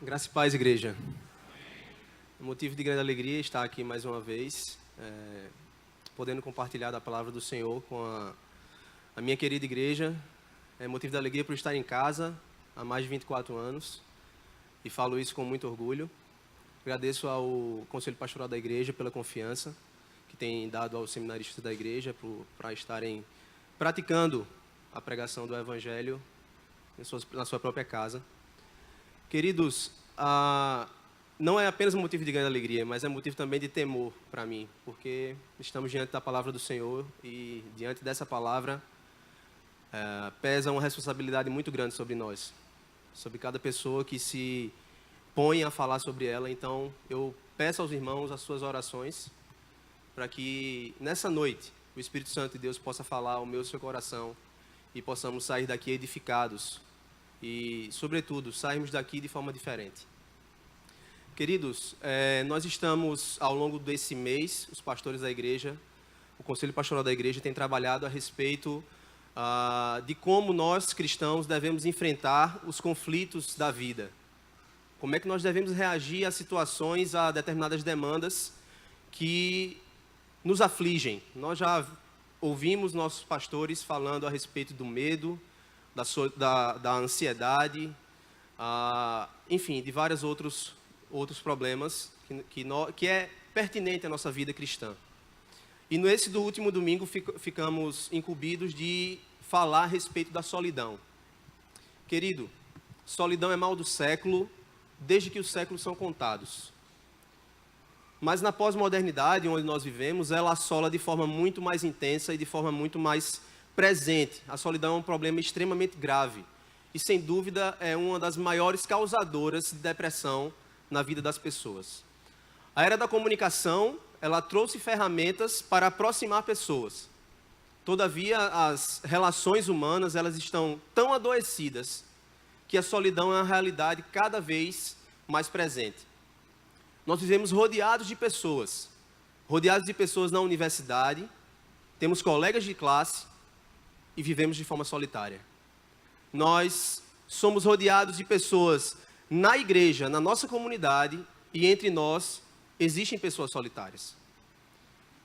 Graça e paz, igreja. É motivo de grande alegria estar aqui mais uma vez, podendo compartilhar da palavra do Senhor com a minha querida igreja. É motivo de alegria por estar em casa há mais de 24 anos e falo isso com muito orgulho. Agradeço ao Conselho Pastoral da Igreja pela confiança que tem dado aos seminaristas da igreja para estarem praticando a pregação do Evangelho na sua própria casa. Queridos, não é apenas um motivo de grande alegria, mas é motivo também de temor para mim, porque estamos diante da palavra do Senhor e diante dessa palavra pesa uma responsabilidade muito grande sobre nós, sobre cada pessoa que se põe a falar sobre ela. Então, eu peço aos irmãos as suas orações para que nessa noite o Espírito Santo de Deus possa falar ao meu e ao seu coração e possamos sair daqui edificados e, sobretudo, sairmos daqui de forma diferente. Queridos, nós estamos, ao longo desse mês, os pastores da igreja, o Conselho Pastoral da Igreja tem trabalhado a respeito de como nós, cristãos, devemos enfrentar os conflitos da vida. Como é que nós devemos reagir a situações, a determinadas demandas que nos afligem. Nós já ouvimos nossos pastores falando a respeito do medo, da ansiedade, enfim, de vários outros problemas que é pertinente à nossa vida cristã. E nesse do último domingo ficamos incumbidos de falar a respeito da solidão. Querido, solidão é mal do século, desde que os séculos são contados. Mas na pós-modernidade, onde nós vivemos, ela assola de forma muito mais intensa e de forma muito mais presente. A solidão é um problema extremamente grave e, sem dúvida, é uma das maiores causadoras de depressão na vida das pessoas. A era da comunicação, ela trouxe ferramentas para aproximar pessoas. Todavia, as relações humanas, elas estão tão adoecidas que a solidão é uma realidade cada vez mais presente. Nós vivemos rodeados de pessoas na universidade, temos colegas de classe e vivemos de forma solitária. Nós somos rodeados de pessoas na igreja, na nossa comunidade, e entre nós existem pessoas solitárias.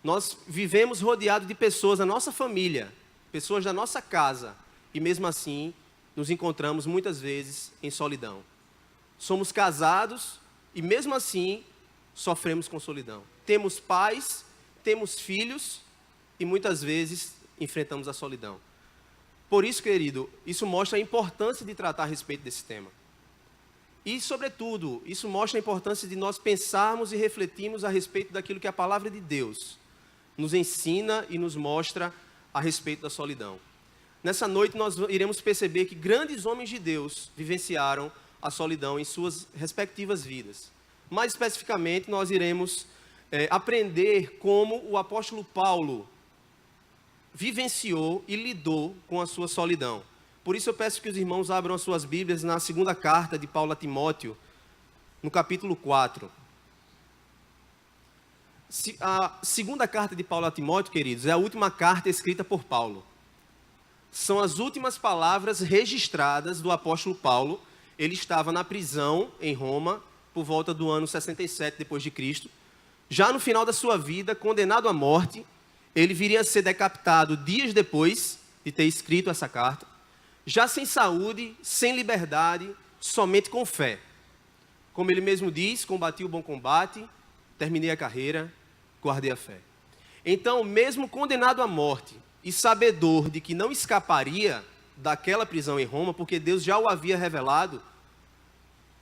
Nós vivemos rodeados de pessoas da nossa família, pessoas da nossa casa, e mesmo assim nos encontramos muitas vezes em solidão. Somos casados e mesmo assim sofremos com solidão. Temos pais, temos filhos e muitas vezes enfrentamos a solidão. Por isso, querido, isso mostra a importância de tratar a respeito desse tema. E, sobretudo, isso mostra a importância de nós pensarmos e refletirmos a respeito daquilo que a palavra de Deus nos ensina e nos mostra a respeito da solidão. Nessa noite nós iremos perceber que grandes homens de Deus vivenciaram a solidão em suas respectivas vidas. Mais especificamente, nós iremos aprender como o apóstolo Paulo vivenciou e lidou com a sua solidão. Por isso eu peço que os irmãos abram as suas Bíblias na segunda carta de Paulo a Timóteo, no capítulo 4. A segunda carta de Paulo a Timóteo, queridos, é a última carta escrita por Paulo. São as últimas palavras registradas do apóstolo Paulo. Ele estava na prisão em Roma por volta do ano 67 depois de Cristo. Já no final da sua vida, condenado à morte, ele viria a ser decapitado dias depois de ter escrito essa carta, já sem saúde, sem liberdade, somente com fé. Como ele mesmo diz, combati o bom combate, terminei a carreira, guardei a fé. Então, mesmo condenado à morte e sabedor de que não escaparia daquela prisão em Roma, porque Deus já o havia revelado,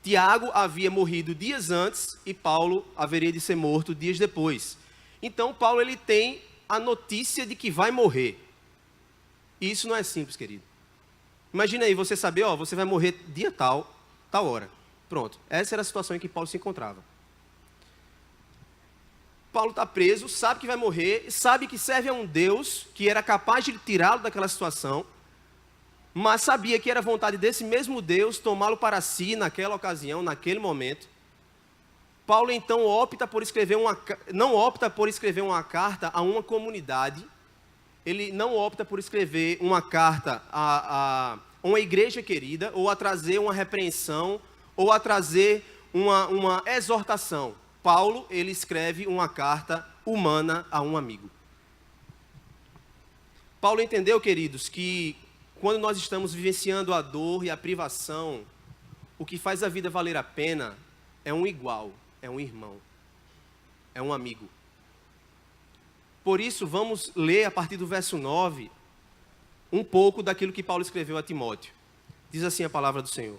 Tiago havia morrido dias antes e Paulo haveria de ser morto dias depois. Então, Paulo ele tem a notícia de que vai morrer. E isso não é simples, querido. Imagina aí você saber, você vai morrer dia tal, tal hora. Pronto. Essa era a situação em que Paulo se encontrava. Paulo está preso, sabe que vai morrer, sabe que serve a um Deus que era capaz de tirá-lo daquela situação, mas sabia que era vontade desse mesmo Deus tomá-lo para si naquela ocasião, naquele momento. Paulo então não opta por escrever uma carta a uma comunidade, ele não opta por escrever uma carta a uma igreja querida, ou a trazer uma repreensão, ou a trazer uma exortação. Paulo, ele escreve uma carta humana a um amigo. Paulo entendeu, queridos, que quando nós estamos vivenciando a dor e a privação, o que faz a vida valer a pena é um igual, é um irmão, é um amigo. Por isso, vamos ler a partir do verso 9, um pouco daquilo que Paulo escreveu a Timóteo. Diz assim a palavra do Senhor: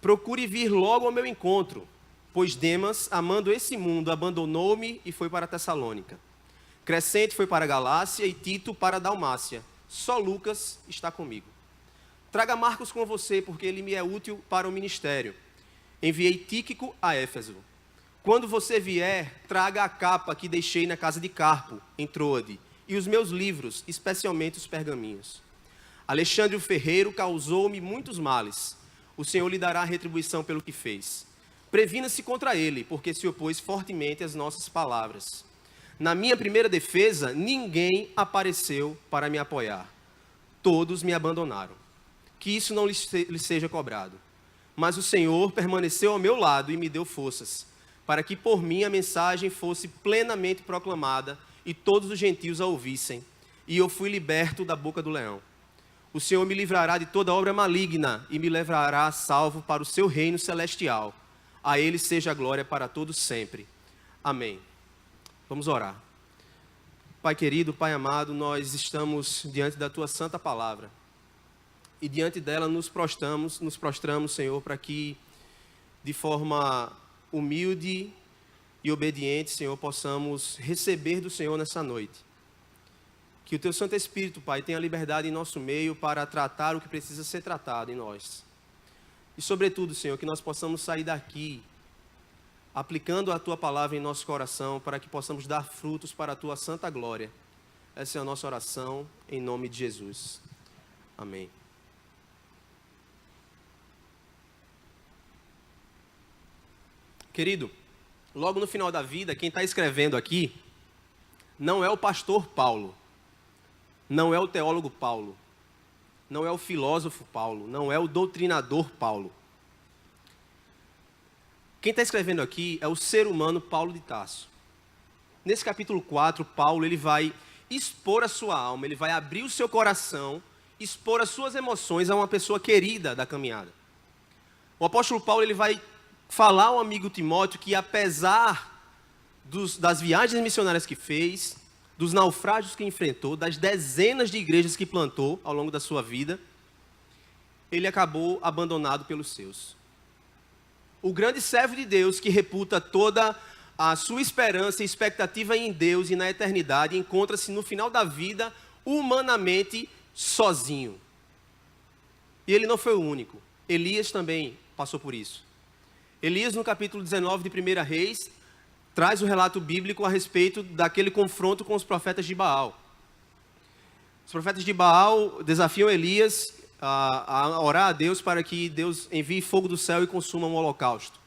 procure vir logo ao meu encontro, pois Demas, amando esse mundo, abandonou-me e foi para Tessalônica. Crescente foi para a Galácia e Tito para a Dalmácia. Só Lucas está comigo. Traga Marcos com você, porque ele me é útil para o ministério. Enviei Tíquico a Éfeso. Quando você vier, traga a capa que deixei na casa de Carpo, em Troade, e os meus livros, especialmente os pergaminhos. Alexandre o ferreiro causou-me muitos males. O Senhor lhe dará retribuição pelo que fez. Previna-se contra ele, porque se opôs fortemente às nossas palavras. Na minha primeira defesa, ninguém apareceu para me apoiar. Todos me abandonaram. Que isso não lhe seja cobrado. Mas o Senhor permaneceu ao meu lado e me deu forças, para que por mim a mensagem fosse plenamente proclamada e todos os gentios a ouvissem. E eu fui liberto da boca do leão. O Senhor me livrará de toda obra maligna e me levará a salvo para o seu reino celestial. A ele seja a glória para todos sempre. Amém. Vamos orar. Pai querido, Pai amado, nós estamos diante da Tua santa palavra. E diante dela nos prostramos, Senhor, para que de forma humilde e obediente, Senhor, possamos receber do Senhor nessa noite. Que o Teu Santo Espírito, Pai, tenha liberdade em nosso meio para tratar o que precisa ser tratado em nós. E sobretudo, Senhor, que nós possamos sair daqui aplicando a Tua palavra em nosso coração, para que possamos dar frutos para a Tua santa glória. Essa é a nossa oração, em nome de Jesus. Amém. Querido, logo no final da vida, quem está escrevendo aqui não é o pastor Paulo, não é o teólogo Paulo, não é o filósofo Paulo, não é o doutrinador Paulo. Quem está escrevendo aqui é o ser humano Paulo de Tarso. Nesse capítulo 4, Paulo ele vai expor a sua alma, ele vai abrir o seu coração, expor as suas emoções a uma pessoa querida da caminhada. O apóstolo Paulo ele vai falar ao amigo Timóteo que, apesar das viagens missionárias que fez, dos naufrágios que enfrentou, das dezenas de igrejas que plantou ao longo da sua vida, ele acabou abandonado pelos seus. O grande servo de Deus, que reputa toda a sua esperança e expectativa em Deus e na eternidade, encontra-se no final da vida, humanamente, sozinho. E ele não foi o único. Elias também passou por isso. Elias, no capítulo 19 de 1 Reis, traz o relato bíblico a respeito daquele confronto com os profetas de Baal. Os profetas de Baal desafiam Elias a orar a Deus para que Deus envie fogo do céu e consuma um holocausto.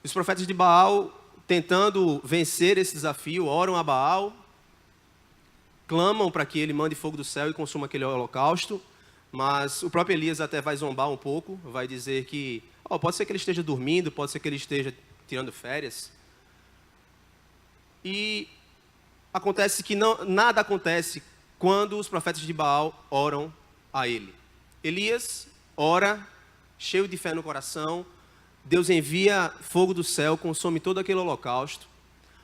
Os profetas de Baal, tentando vencer esse desafio, oram a Baal, clamam para que ele mande fogo do céu e consuma aquele holocausto, mas o próprio Elias até vai zombar um pouco, vai dizer que pode ser que ele esteja dormindo, pode ser que ele esteja tirando férias. E acontece que nada acontece quando os profetas de Baal oram a ele. Elias ora, cheio de fé no coração, Deus envia fogo do céu, consome todo aquele holocausto.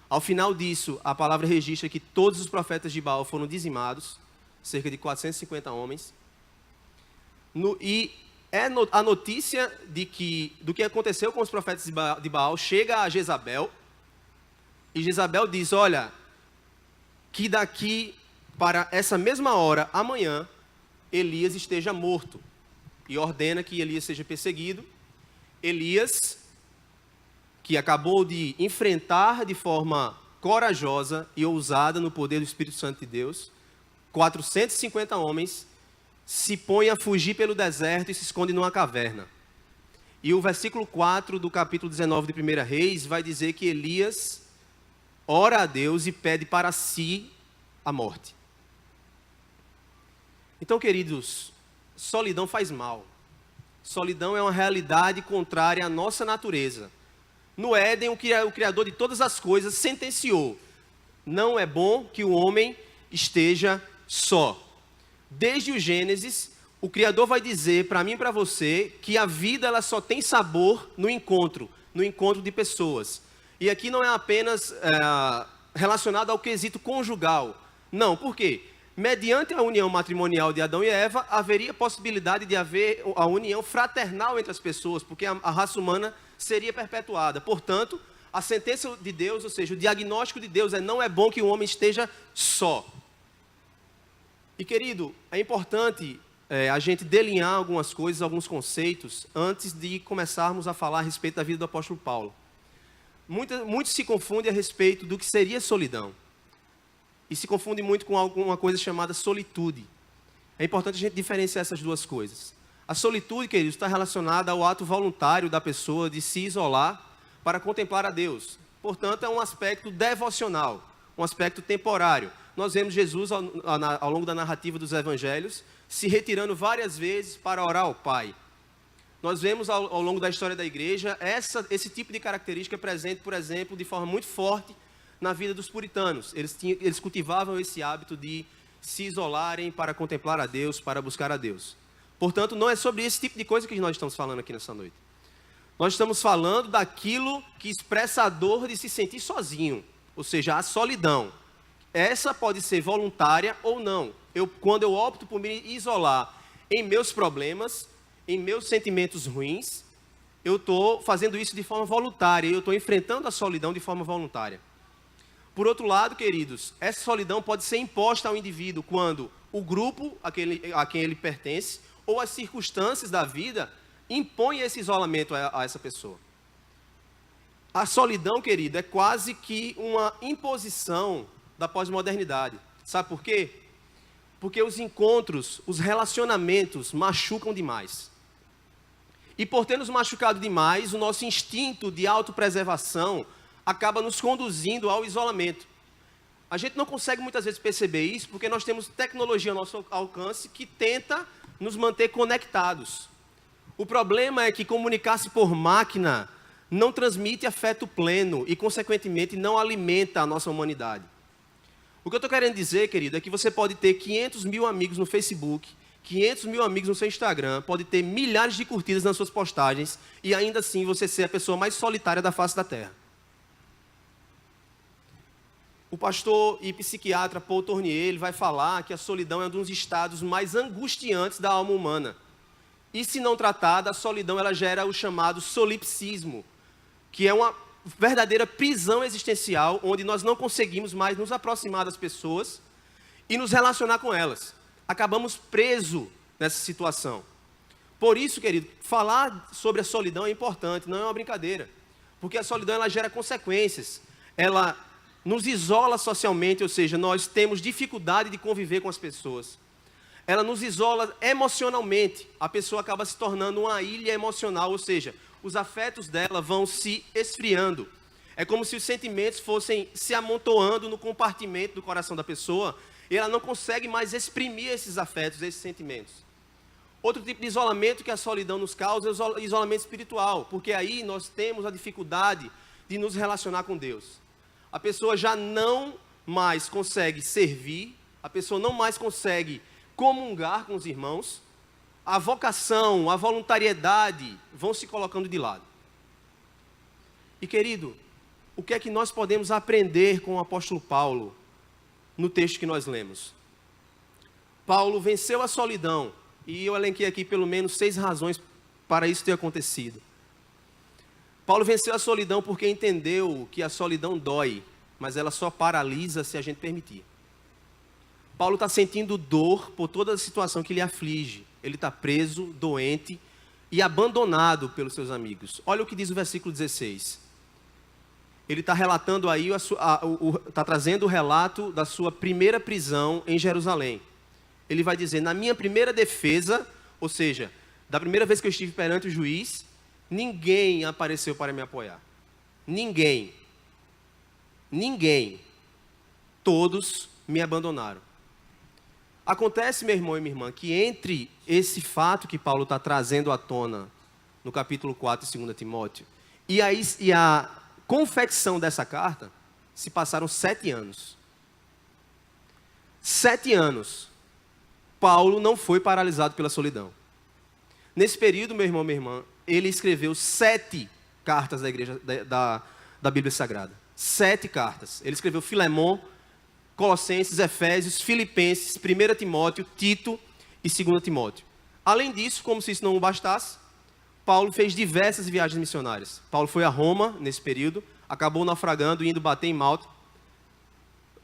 Ao final disso, a palavra registra que todos os profetas de Baal foram dizimados, cerca de 450 homens. A notícia do que aconteceu com os profetas de Baal chega a Jezabel, e Jezabel diz, olha, que daqui para essa mesma hora, amanhã, Elias esteja morto, e ordena que Elias seja perseguido. Elias, que acabou de enfrentar de forma corajosa e ousada no poder do Espírito Santo de Deus, 450 homens, se põe a fugir pelo deserto e se esconde numa caverna. E o versículo 4 do capítulo 19 de 1 Reis vai dizer que Elias ora a Deus e pede para si a morte. Então, queridos, solidão faz mal. Solidão é uma realidade contrária à nossa natureza. No Éden, o Criador de todas as coisas sentenciou: não é bom que o homem esteja só. Desde o Gênesis, o Criador vai dizer para mim e para você que a vida ela só tem sabor no encontro de pessoas. E aqui não é apenas relacionado ao quesito conjugal. Não, por quê? Mediante a união matrimonial de Adão e Eva, haveria possibilidade de haver a união fraternal entre as pessoas, porque a raça humana seria perpetuada. Portanto, a sentença de Deus, ou seja, o diagnóstico de Deus não é bom que o homem esteja só. E querido, é importante a gente delinear algumas coisas, alguns conceitos, antes de começarmos a falar a respeito da vida do apóstolo Paulo. Muito se confunde a respeito do que seria solidão. E se confunde muito com alguma coisa chamada solitude. É importante a gente diferenciar essas duas coisas. A solitude, queridos, está relacionada ao ato voluntário da pessoa de se isolar para contemplar a Deus. Portanto, é um aspecto devocional, um aspecto temporário. Nós vemos Jesus, ao longo da narrativa dos evangelhos, se retirando várias vezes para orar ao Pai. Nós vemos, ao longo da história da igreja, esse tipo de característica presente, por exemplo, de forma muito forte na vida dos puritanos. Eles cultivavam esse hábito de se isolarem para contemplar a Deus, para buscar a Deus. Portanto, não é sobre esse tipo de coisa que nós estamos falando aqui nessa noite. Nós estamos falando daquilo que expressa a dor de se sentir sozinho, ou seja, a solidão. Essa pode ser voluntária ou não. Quando eu opto por me isolar em meus problemas, em meus sentimentos ruins, eu estou fazendo isso de forma voluntária, eu estou enfrentando a solidão de forma voluntária. Por outro lado, queridos, essa solidão pode ser imposta ao indivíduo quando o grupo a quem ele pertence ou as circunstâncias da vida impõem esse isolamento a essa pessoa. A solidão, querido, é quase que uma imposição da pós-modernidade. Sabe por quê? Porque os encontros, os relacionamentos machucam demais. E por ter nos machucado demais, o nosso instinto de autopreservação acaba nos conduzindo ao isolamento. A gente não consegue muitas vezes perceber isso porque nós temos tecnologia ao nosso alcance que tenta nos manter conectados. O problema é que comunicar-se por máquina não transmite afeto pleno e, consequentemente, não alimenta a nossa humanidade. O que eu estou querendo dizer, querido, é que você pode ter 500 mil amigos no Facebook, 500 mil amigos no seu Instagram, pode ter milhares de curtidas nas suas postagens e ainda assim você ser a pessoa mais solitária da face da Terra. O pastor e psiquiatra Paul Tournier, ele vai falar que a solidão é um dos estados mais angustiantes da alma humana. E se não tratada, a solidão ela gera o chamado solipsismo, que é uma verdadeira prisão existencial, onde nós não conseguimos mais nos aproximar das pessoas e nos relacionar com elas. Acabamos presos nessa situação. Por isso, querido, falar sobre a solidão é importante, não é uma brincadeira. Porque a solidão ela gera consequências. Ela nos isola socialmente, ou seja, nós temos dificuldade de conviver com as pessoas. Ela nos isola emocionalmente. A pessoa acaba se tornando uma ilha emocional, ou seja, os afetos dela vão se esfriando. É como se os sentimentos fossem se amontoando no compartimento do coração da pessoa e ela não consegue mais exprimir esses afetos, esses sentimentos. Outro tipo de isolamento que a solidão nos causa é o isolamento espiritual, porque aí nós temos a dificuldade de nos relacionar com Deus. A pessoa já não mais consegue servir, a pessoa não mais consegue comungar com os irmãos, a vocação, a voluntariedade vão se colocando de lado. E querido, o que é que nós podemos aprender com o apóstolo Paulo no texto que nós lemos? Paulo venceu a solidão, e eu elenquei aqui pelo menos 6 razões para isso ter acontecido. Paulo venceu a solidão porque entendeu que a solidão dói, mas ela só paralisa se a gente permitir. Paulo está sentindo dor por toda a situação que lhe aflige. Ele está preso, doente e abandonado pelos seus amigos. Olha o que diz o versículo 16. Ele está relatando aí, está trazendo o relato da sua primeira prisão em Jerusalém. Ele vai dizer, na minha primeira defesa, ou seja, da primeira vez que eu estive perante o juiz, ninguém apareceu para me apoiar. Ninguém. Todos me abandonaram. Acontece, meu irmão e minha irmã, que entre esse fato que Paulo está trazendo à tona no capítulo 4 de 2 Timóteo e a confecção dessa carta, se passaram 7 anos. 7 anos. Paulo não foi paralisado pela solidão. Nesse período, meu irmão, minha irmã, ele escreveu 7 cartas da igreja da Bíblia Sagrada. 7 cartas. Ele escreveu Filemon, Colossenses, Efésios, Filipenses, 1 Timóteo, Tito e 2 Timóteo. Além disso, como se isso não bastasse, Paulo fez diversas viagens missionárias. Paulo foi a Roma nesse período, acabou naufragando e indo bater em Malta.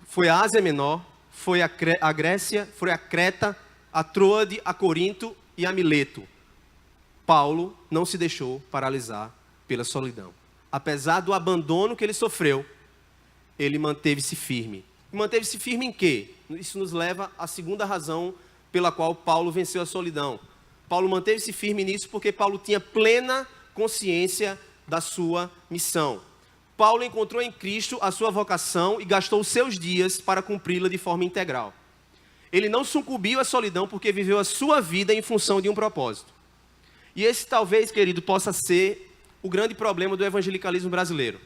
Foi a Ásia Menor, foi a Grécia, foi a Creta, a Troade, a Corinto e a Mileto. Paulo não se deixou paralisar pela solidão. Apesar do abandono que ele sofreu, ele manteve-se firme. Manteve-se firme em quê? Isso nos leva à segunda razão pela qual Paulo venceu a solidão. Paulo manteve-se firme nisso porque Paulo tinha plena consciência da sua missão. Paulo encontrou em Cristo a sua vocação e gastou os seus dias para cumpri-la de forma integral. Ele não sucumbiu à solidão porque viveu a sua vida em função de um propósito. E esse talvez, querido, possa ser o grande problema do evangelicalismo brasileiro.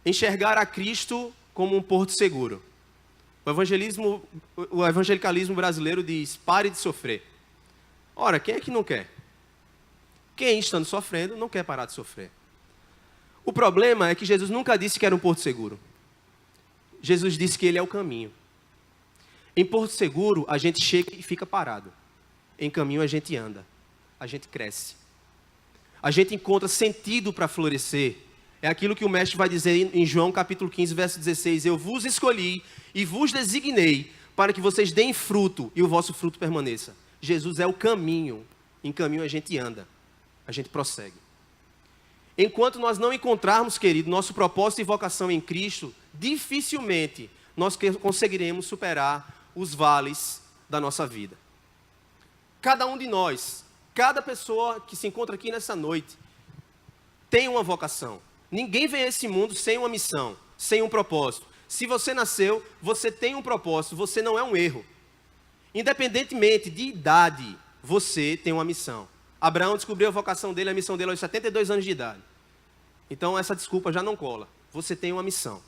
Enxergar a Cristo como um porto seguro. O evangelicalismo brasileiro diz, pare de sofrer. Ora, quem é que não quer? Quem estando sofrendo não quer parar de sofrer. O problema é que Jesus nunca disse que era um porto seguro. Jesus disse que ele é o caminho. Em porto seguro, a gente chega e fica parado. Em caminho, a gente anda. A gente cresce. A gente encontra sentido para florescer. É aquilo que o mestre vai dizer em João capítulo 15, verso 16. Eu vos escolhi e vos designei para que vocês deem fruto e o vosso fruto permaneça. Jesus é o caminho. Em caminho a gente anda. A gente prossegue. Enquanto nós não encontrarmos, querido, nosso propósito e vocação em Cristo, dificilmente nós conseguiremos superar os vales da nossa vida. Cada um de nós, cada pessoa que se encontra aqui nessa noite, tem uma vocação. Ninguém vem a esse mundo sem uma missão, sem um propósito. Se você nasceu, você tem um propósito, você não é um erro. Independentemente de idade, você tem uma missão. Abraão descobriu a vocação dele, a missão dele aos 72 anos de idade. Então essa desculpa já não cola. Você tem uma missão.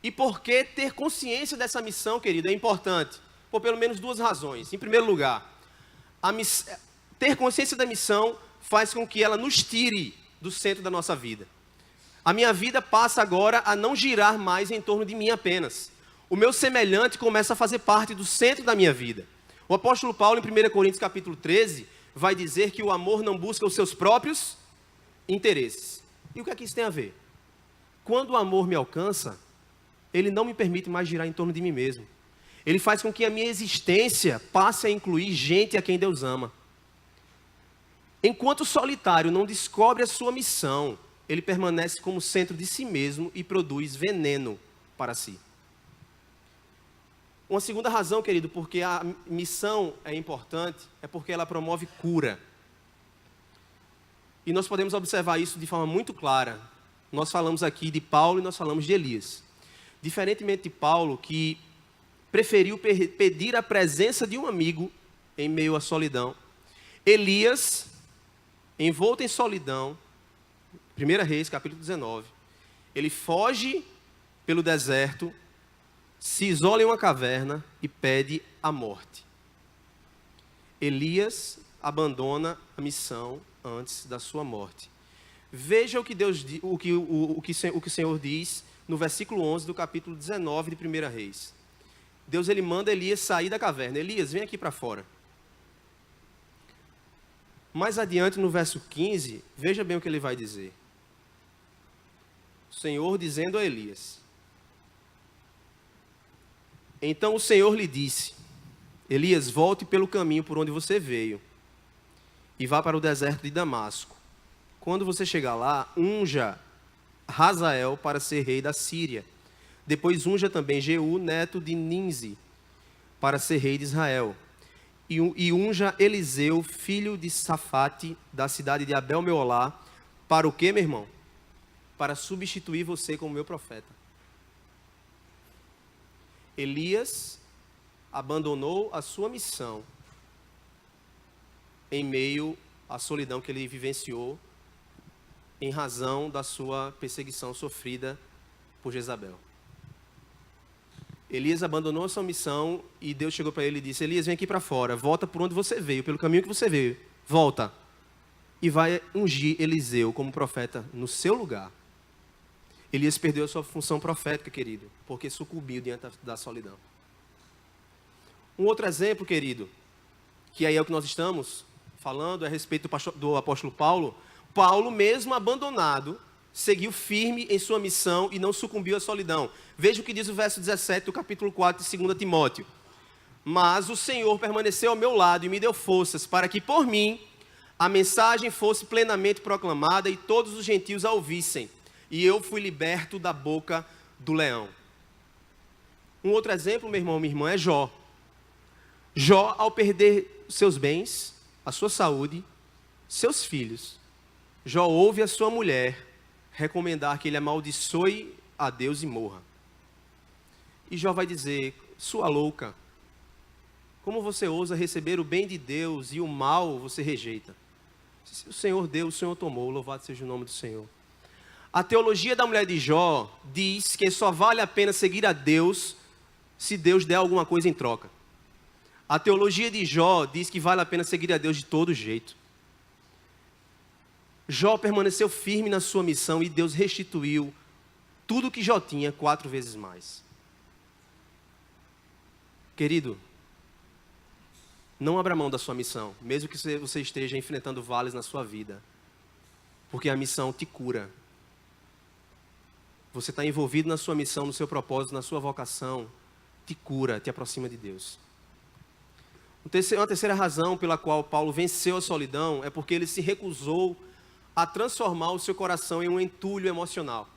E por que ter consciência dessa missão, querido, é importante? Por pelo menos 2 razões. Em primeiro lugar, ter consciência da missão faz com que ela nos tire do centro da nossa vida. A minha vida passa agora a não girar mais em torno de mim apenas. O meu semelhante começa a fazer parte do centro da minha vida. O apóstolo Paulo, em 1 Coríntios capítulo 13, vai dizer que o amor não busca os seus próprios interesses. E o que é que isso tem a ver? Quando o amor me alcança, ele não me permite mais girar em torno de mim mesmo. Ele faz com que a minha existência passe a incluir gente a quem Deus ama. Enquanto o solitário não descobre a sua missão, ele permanece como centro de si mesmo e produz veneno para si. Uma segunda razão, querido, porque a missão é importante, é porque ela promove cura. E nós podemos observar isso de forma muito clara. Nós falamos aqui de Paulo e nós falamos de Elias. Diferentemente de Paulo, que preferiu pedir a presença de um amigo em meio à solidão, Elias, envolto em solidão, 1 Reis, capítulo 19, ele foge pelo deserto, se isola em uma caverna e pede a morte. Elias abandona a missão antes da sua morte. Veja o que o Senhor diz no versículo 11 do capítulo 19 de 1 Reis. Deus ele manda Elias sair da caverna. Elias, vem aqui para fora. Mais adiante, no verso 15, veja bem o que ele vai dizer. O Senhor dizendo a Elias: então o Senhor lhe disse: Elias, volte pelo caminho por onde você veio e vá para o deserto de Damasco. Quando você chegar lá, unja Hazael para ser rei da Síria. Depois unja também Jeú, neto de Ninzi, para ser rei de Israel. E unja Eliseu, filho de Safate, da cidade de Abel-Meolá, para o quê, meu irmão? Para substituir você como meu profeta. Elias abandonou a sua missão em meio à solidão que ele vivenciou em razão da sua perseguição sofrida por Jezabel. Elias abandonou a sua missão e Deus chegou para ele e disse: Elias, vem aqui para fora, volta por onde você veio, pelo caminho que você veio, volta. E vai ungir Eliseu como profeta no seu lugar. Elias perdeu a sua função profética, querido, porque sucumbiu diante da solidão. Um outro exemplo, querido, que aí é o que nós estamos falando, é a respeito do apóstolo Paulo. Paulo, mesmo abandonado, seguiu firme em sua missão e não sucumbiu à solidão. Veja o que diz o verso 17 do capítulo 4 de 2 Timóteo. Mas o Senhor permaneceu ao meu lado e me deu forças para que por mim a mensagem fosse plenamente proclamada e todos os gentios a ouvissem. E eu fui liberto da boca do leão. Um outro exemplo, meu irmão, minha irmã, é Jó. Jó, ao perder seus bens, a sua saúde, seus filhos, Jó ouve a sua mulher recomendar que ele amaldiçoe a Deus e morra. E Jó vai dizer: sua louca, como você ousa receber o bem de Deus e o mal você rejeita? Se o Senhor deu, o Senhor tomou, louvado seja o nome do Senhor. A teologia da mulher de Jó diz que só vale a pena seguir a Deus se Deus der alguma coisa em troca. A teologia de Jó diz que vale a pena seguir a Deus de todo jeito. Jó permaneceu firme na sua missão e Deus restituiu tudo que Jó tinha 4 vezes mais. Querido, não abra mão da sua missão, mesmo que você esteja enfrentando vales na sua vida, porque a missão te cura. Você está envolvido na sua missão, no seu propósito, na sua vocação, te cura, te aproxima de Deus. Uma terceira razão pela qual Paulo venceu a solidão é porque ele se recusou a transformar o seu coração em um entulho emocional.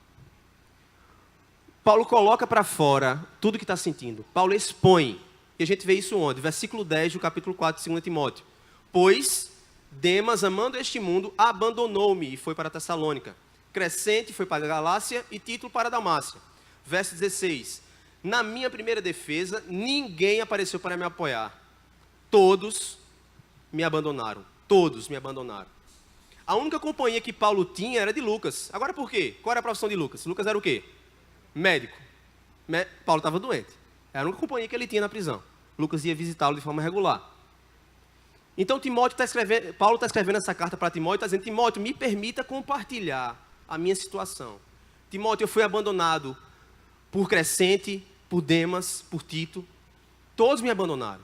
Paulo coloca para fora tudo que está sentindo. Paulo expõe. E a gente vê isso onde? Versículo 10 do capítulo 4 de 2 Timóteo. Pois Demas, amando este mundo, abandonou-me e foi para Tessalônica. Crescente foi para a Galácia e Tito para a Dalmácia. Verso 16. Na minha primeira defesa, ninguém apareceu para me apoiar. Todos me abandonaram. Todos me abandonaram. A única companhia que Paulo tinha era de Lucas. Agora por quê? Qual era a profissão de Lucas? Lucas era o quê? Médico. Paulo estava doente. Era a única companhia que ele tinha na prisão. Lucas ia visitá-lo de forma regular. Então Paulo está escrevendo essa carta para Timóteo, está dizendo: Timóteo, me permita compartilhar a minha situação. Timóteo, eu fui abandonado por Crescente, por Demas, por Tito. Todos me abandonaram.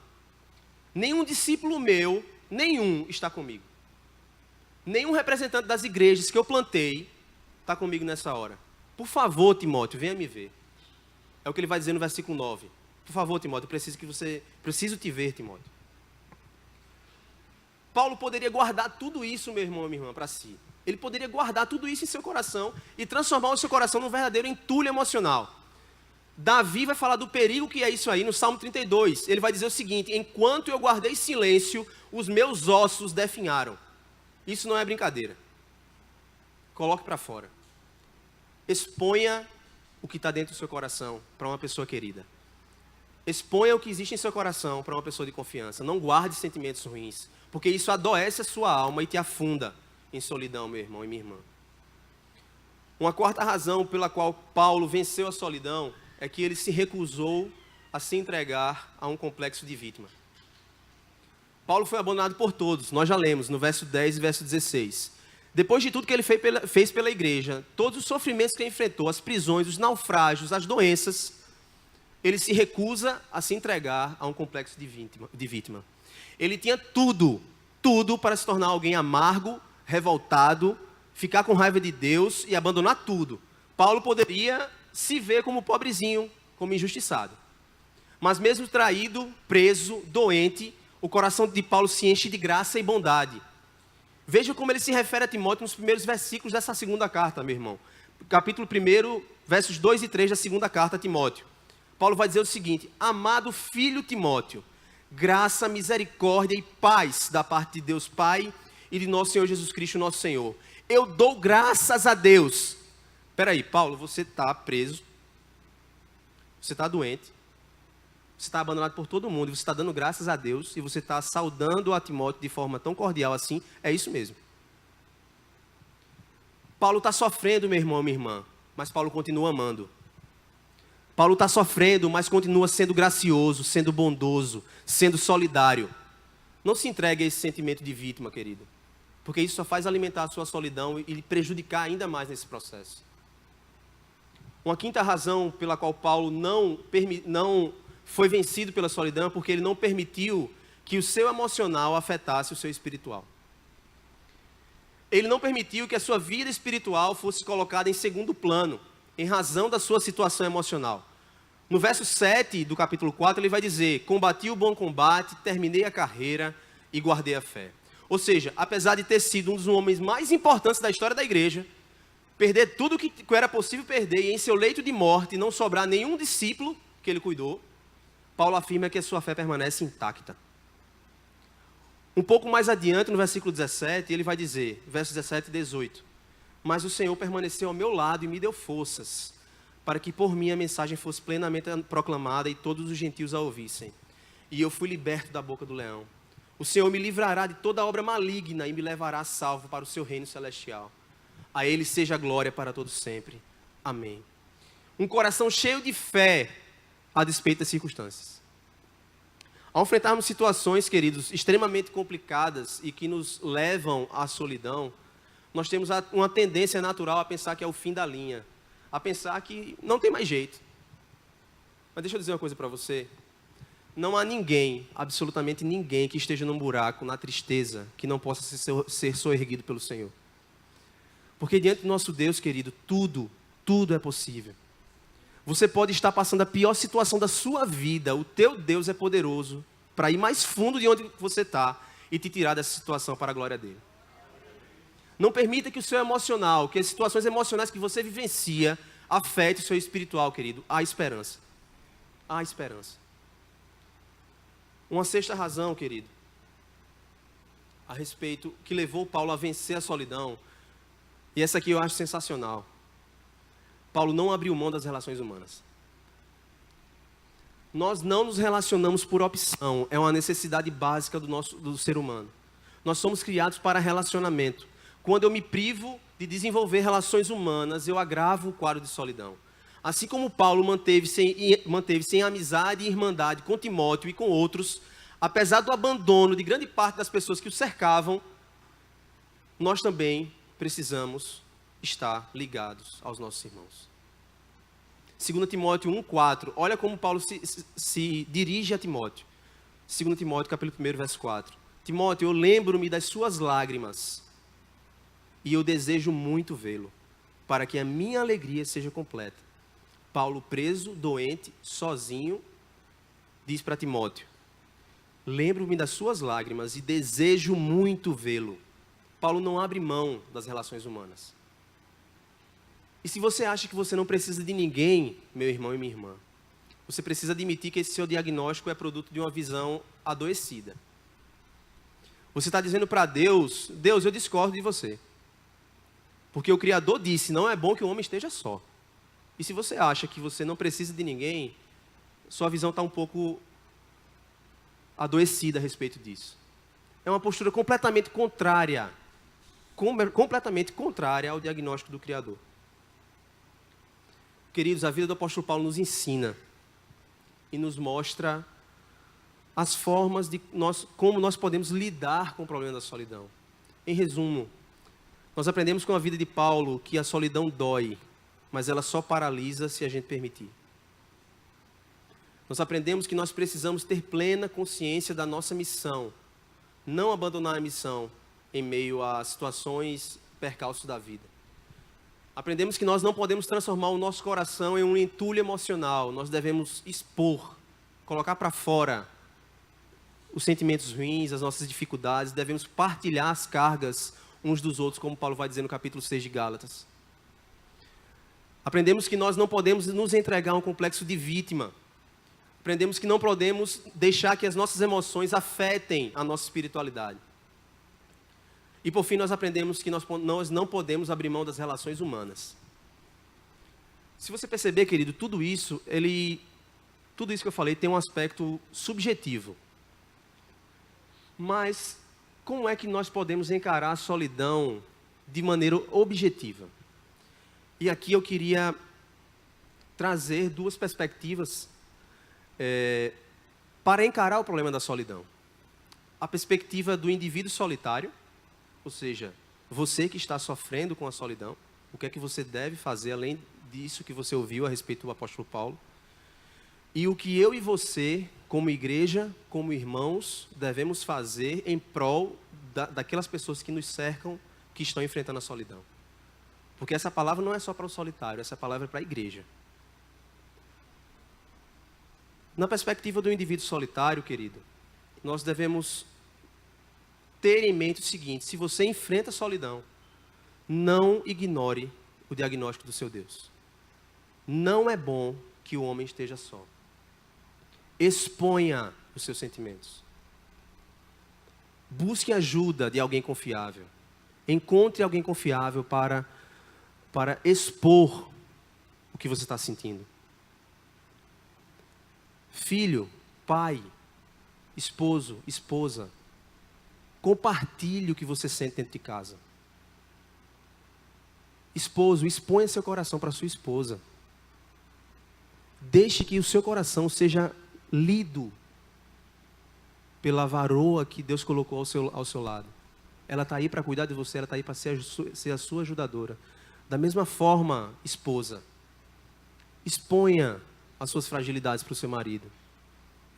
Nenhum discípulo meu, nenhum está comigo. Nenhum representante das igrejas que eu plantei está comigo nessa hora. Por favor, Timóteo, venha me ver. É o que ele vai dizer no versículo 9. Por favor, Timóteo, preciso te ver, Timóteo. Paulo poderia guardar tudo isso, meu irmão e minha irmã, para si. Ele poderia guardar tudo isso em seu coração e transformar o seu coração num verdadeiro entulho emocional. Davi vai falar do perigo que é isso aí no Salmo 32. Ele vai dizer o seguinte: enquanto eu guardei silêncio, os meus ossos definharam. Isso não é brincadeira. Coloque para fora. Exponha o que está dentro do seu coração para uma pessoa querida. Exponha o que existe em seu coração para uma pessoa de confiança. Não guarde sentimentos ruins, porque isso adoece a sua alma e te afunda em solidão, meu irmão e minha irmã. Uma quarta razão pela qual Paulo venceu a solidão é que ele se recusou a se entregar a um complexo de vítima. Paulo foi abandonado por todos, nós já lemos no verso 10 e verso 16. Depois de tudo que ele fez pela igreja, todos os sofrimentos que ele enfrentou, as prisões, os naufrágios, as doenças, ele se recusa a se entregar a um complexo de vítima. Ele tinha tudo para se tornar alguém amargo, revoltado, ficar com raiva de Deus e abandonar tudo. Paulo poderia se ver como pobrezinho, como injustiçado. Mas mesmo traído, preso, doente, o coração de Paulo se enche de graça e bondade. Veja como ele se refere a Timóteo nos primeiros versículos dessa segunda carta, meu irmão. Capítulo 1, versos 2 e 3 da segunda carta a Timóteo. Paulo vai dizer o seguinte: amado filho Timóteo, graça, misericórdia e paz da parte de Deus Pai e de nosso Senhor Jesus Cristo, nosso Senhor. Eu dou graças a Deus. Espera aí, Paulo, você está preso, você está doente, você está abandonado por todo mundo, e você está dando graças a Deus, e você está saudando a Timóteo de forma tão cordial assim, é isso mesmo. Paulo está sofrendo, meu irmão, minha irmã, mas Paulo continua amando. Paulo está sofrendo, mas continua sendo gracioso, sendo bondoso, sendo solidário. Não se entregue a esse sentimento de vítima, querido, porque isso só faz alimentar a sua solidão e lhe prejudicar ainda mais nesse processo. Uma quinta razão pela qual Paulo não foi vencido pela solidão é porque ele não permitiu que o seu emocional afetasse o seu espiritual. Ele não permitiu que a sua vida espiritual fosse colocada em segundo plano, em razão da sua situação emocional. No verso 7 do capítulo 4, ele vai dizer: combati o bom combate, terminei a carreira e guardei a fé. Ou seja, apesar de ter sido um dos homens mais importantes da história da igreja, perder tudo que era possível perder e em seu leito de morte não sobrar nenhum discípulo que ele cuidou, Paulo afirma que a sua fé permanece intacta. Um pouco mais adiante, no versículo 17, ele vai dizer, versos 17 e 18: mas o Senhor permaneceu ao meu lado e me deu forças, para que por mim a mensagem fosse plenamente proclamada e todos os gentios a ouvissem. E eu fui liberto da boca do leão. O Senhor me livrará de toda obra maligna e me levará salvo para o seu reino celestial. A Ele seja a glória para todos sempre. Amém. Um coração cheio de fé a despeito das circunstâncias. Ao enfrentarmos situações, queridos, extremamente complicadas e que nos levam à solidão, nós temos uma tendência natural a pensar que é o fim da linha, a pensar que não tem mais jeito. Mas deixa eu dizer uma coisa para você. Não há ninguém, absolutamente ninguém, que esteja num buraco, na tristeza, que não possa ser soerguido pelo Senhor. Porque diante do nosso Deus, querido, tudo é possível. Você pode estar passando a pior situação da sua vida, o teu Deus é poderoso para ir mais fundo de onde você está e te tirar dessa situação para a glória dele. Não permita que o seu emocional, que as situações emocionais que você vivencia, afete o seu espiritual, querido. Há esperança. Há esperança. Uma sexta razão, querido, a respeito, que levou Paulo a vencer a solidão, e essa aqui eu acho sensacional. Paulo não abriu mão das relações humanas. Nós não nos relacionamos por opção, é uma necessidade básica do ser humano. Nós somos criados para relacionamento. Quando eu me privo de desenvolver relações humanas, eu agravo o quadro de solidão. Assim como Paulo manteve-se em amizade e irmandade com Timóteo e com outros, apesar do abandono de grande parte das pessoas que o cercavam, nós também precisamos estar ligados aos nossos irmãos. 2 Timóteo 1,4, olha como Paulo se dirige a Timóteo. 2 Timóteo, capítulo 1, verso 4. Timóteo, eu lembro-me das suas lágrimas, e eu desejo muito vê-lo, para que a minha alegria seja completa. Paulo, preso, doente, sozinho, diz para Timóteo: lembro-me das suas lágrimas e desejo muito vê-lo. Paulo não abre mão das relações humanas. E se você acha que você não precisa de ninguém, meu irmão e minha irmã, você precisa admitir que esse seu diagnóstico é produto de uma visão adoecida. Você está dizendo para Deus: Deus, eu discordo de você. Porque o Criador disse, não é bom que o homem esteja só. E se você acha que você não precisa de ninguém, sua visão está um pouco adoecida a respeito disso. É uma postura completamente contrária ao diagnóstico do Criador. Queridos, a vida do apóstolo Paulo nos ensina e nos mostra as formas de como nós podemos lidar com o problema da solidão. Em resumo, nós aprendemos com a vida de Paulo que a solidão dói, mas ela só paralisa se a gente permitir. Nós aprendemos que nós precisamos ter plena consciência da nossa missão, não abandonar a missão em meio a situações percalços da vida. Aprendemos que nós não podemos transformar o nosso coração em um entulho emocional, nós devemos expor, colocar para fora os sentimentos ruins, as nossas dificuldades, devemos partilhar as cargas uns dos outros, como Paulo vai dizer no capítulo 6 de Gálatas. Aprendemos que nós não podemos nos entregar a um complexo de vítima. Aprendemos que não podemos deixar que as nossas emoções afetem a nossa espiritualidade. E por fim nós aprendemos que nós não podemos abrir mão das relações humanas. Se você perceber, querido, tudo isso, ele tudo isso que eu falei tem um aspecto subjetivo. Mas como é que nós podemos encarar a solidão de maneira objetiva? E aqui eu queria trazer duas perspectivas para encarar o problema da solidão. A perspectiva do indivíduo solitário, ou seja, você que está sofrendo com a solidão, o que é que você deve fazer além disso que você ouviu a respeito do apóstolo Paulo, e o que eu e você, como igreja, como irmãos, devemos fazer em prol daquelas pessoas que nos cercam, que estão enfrentando a solidão. Porque essa palavra não é só para o solitário, essa palavra é para a igreja. Na perspectiva do indivíduo solitário, querido, nós devemos ter em mente o seguinte: se você enfrenta a solidão, não ignore o diagnóstico do seu Deus. Não é bom que o homem esteja só. Exponha os seus sentimentos. Busque ajuda de alguém confiável. Encontre alguém confiável para expor o que você está sentindo. Filho, pai, esposo, esposa, compartilhe o que você sente dentro de casa. Esposo, exponha seu coração para sua esposa. Deixe que o seu coração seja lido pela varoa que Deus colocou ao seu lado. Ela está aí para cuidar de você, ela está aí para ser a sua ajudadora. Da mesma forma, esposa, exponha as suas fragilidades para o seu marido.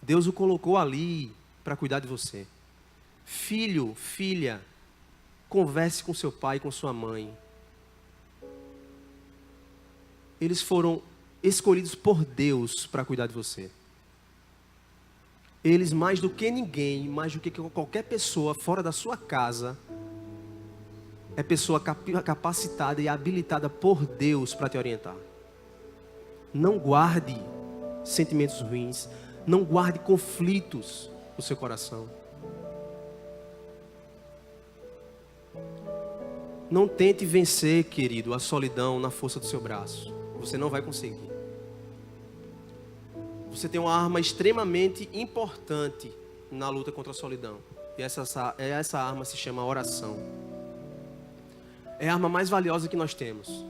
Deus o colocou ali para cuidar de você. Filho, filha, converse com seu pai e com sua mãe. Eles foram escolhidos por Deus para cuidar de você. Eles, mais do que ninguém, mais do que qualquer pessoa fora da sua casa, é pessoa capacitada e habilitada por Deus para te orientar. Não guarde sentimentos ruins, não guarde conflitos no seu coração. Não tente vencer, querido, a solidão na força do seu braço. Você não vai conseguir. Você tem uma arma extremamente importante na luta contra a solidão. E essa arma se chama oração. É a arma mais valiosa que nós temos.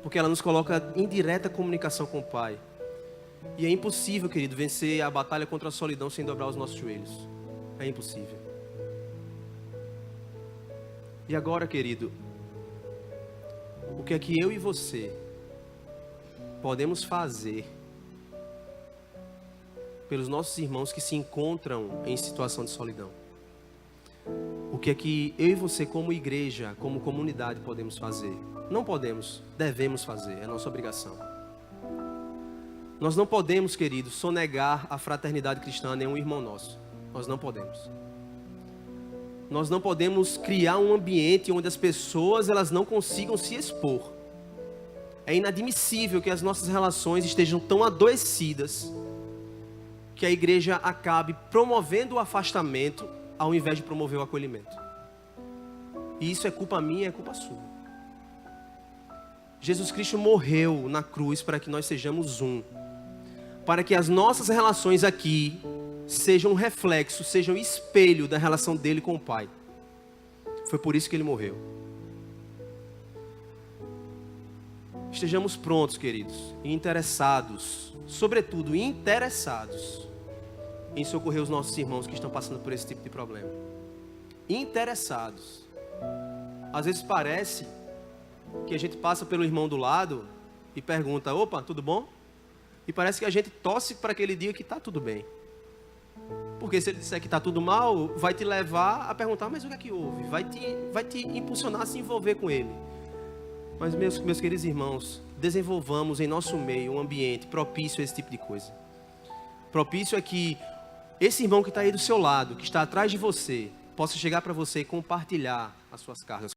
Porque ela nos coloca em direta comunicação com o Pai. E é impossível, querido, vencer a batalha contra a solidão sem dobrar os nossos joelhos. É impossível. E agora, querido, o que é que eu e você podemos fazer pelos nossos irmãos que se encontram em situação de solidão? O que é que eu e você, como igreja, como comunidade, podemos fazer? Não podemos, devemos fazer, é nossa obrigação. Nós não podemos, queridos, sonegar a fraternidade cristã a nenhum irmão nosso. Nós não podemos. Nós não podemos criar um ambiente onde as pessoas elas não consigam se expor. É inadmissível que as nossas relações estejam tão adoecidas que a igreja acabe promovendo o afastamento ao invés de promover o acolhimento. E isso é culpa minha, é culpa sua. Jesus Cristo morreu na cruz para que nós sejamos um. Para que as nossas relações aqui sejam um reflexo, sejam um espelho da relação dele com o Pai. Foi por isso que ele morreu. Estejamos prontos, queridos, e interessados, sobretudo interessados, em socorrer os nossos irmãos que estão passando por esse tipo de problema. Interessados. Às vezes parece que a gente passa pelo irmão do lado e pergunta: opa, tudo bom? E parece que a gente torce para que ele diga que está tudo bem. Porque se ele disser que está tudo mal, vai te levar a perguntar: mas o que é que houve? Vai te impulsionar a se envolver com ele. Mas meus queridos irmãos, desenvolvamos em nosso meio um ambiente propício a esse tipo de coisa. Propício é que esse irmão que está aí do seu lado, que está atrás de você, possa chegar para você e compartilhar as suas cargas.